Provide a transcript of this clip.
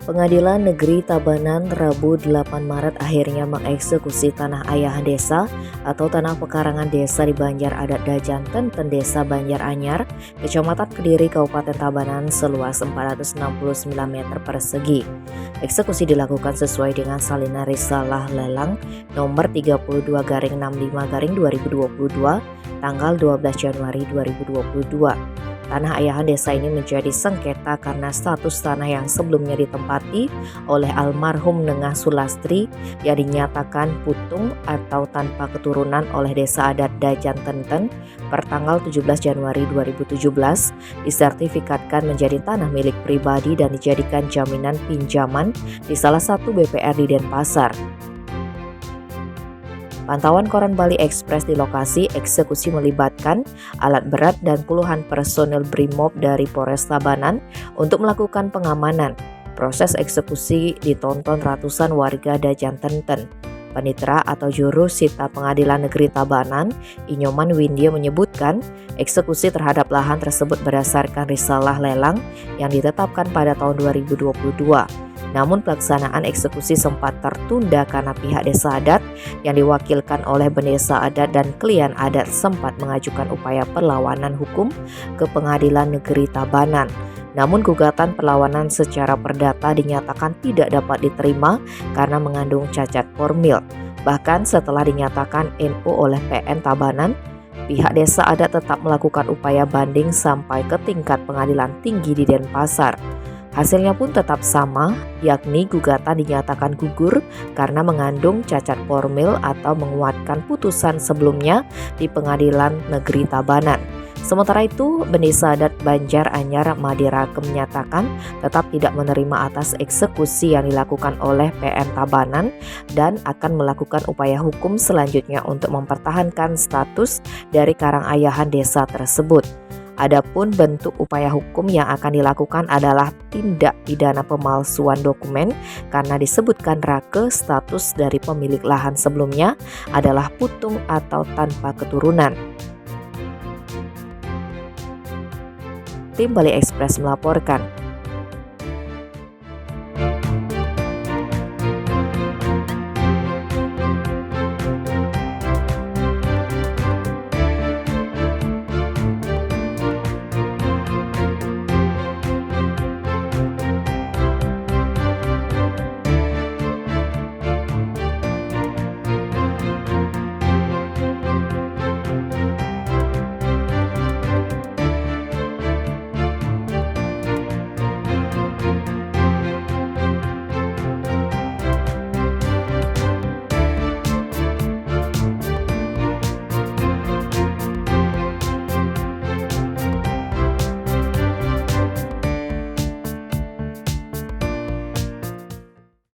Pengadilan Negeri Tabanan Rabu 8 Maret akhirnya mengeksekusi tanah ayah desa atau tanah pekarangan desa di Banjar Adat Dajanten, Desa Banjar Anyar, Kecamatan Kediri, Kabupaten Tabanan seluas 469 meter persegi. Eksekusi dilakukan sesuai dengan salinan risalah lelang nomor 32/65/2022 tanggal 12 Januari 2022. Tanah ayahan desa ini menjadi sengketa karena status tanah yang sebelumnya ditempati oleh almarhum Nengah Sulastri yang dinyatakan putung atau tanpa keturunan oleh Desa Adat Dajanten per tanggal 17 Januari 2017 disertifikatkan menjadi tanah milik pribadi dan dijadikan jaminan pinjaman di salah satu BPR di Denpasar. Pantauan koran Bali Express di lokasi eksekusi melibatkan alat berat dan puluhan personel Brimob dari Polres Tabanan untuk melakukan pengamanan. Proses eksekusi ditonton ratusan warga Dajanten. Panitera atau juru sita Pengadilan Negeri Tabanan, Inyoman Windia menyebutkan eksekusi terhadap lahan tersebut berdasarkan risalah lelang yang ditetapkan pada tahun 2022. Namun pelaksanaan eksekusi sempat tertunda karena pihak desa adat yang diwakilkan oleh Bendesa Adat dan klien adat sempat mengajukan upaya perlawanan hukum ke Pengadilan Negeri Tabanan. Namun gugatan perlawanan secara perdata dinyatakan tidak dapat diterima karena mengandung cacat formil. Bahkan setelah dinyatakan NU oleh PN Tabanan, pihak desa adat tetap melakukan upaya banding sampai ke tingkat pengadilan tinggi di Denpasar. Hasilnya pun tetap sama, yakni gugatan dinyatakan gugur karena mengandung cacat formil atau menguatkan putusan sebelumnya di Pengadilan Negeri Tabanan. Sementara itu, Bendesa Adat Banjar Anyar Madirake menyatakan tetap tidak menerima atas eksekusi yang dilakukan oleh PN Tabanan dan akan melakukan upaya hukum selanjutnya untuk mempertahankan status dari karangayahan desa tersebut. Adapun bentuk upaya hukum yang akan dilakukan adalah tindak pidana pemalsuan dokumen karena disebutkan Rake status dari pemilik lahan sebelumnya adalah putung atau tanpa keturunan. Tim Bali Express melaporkan.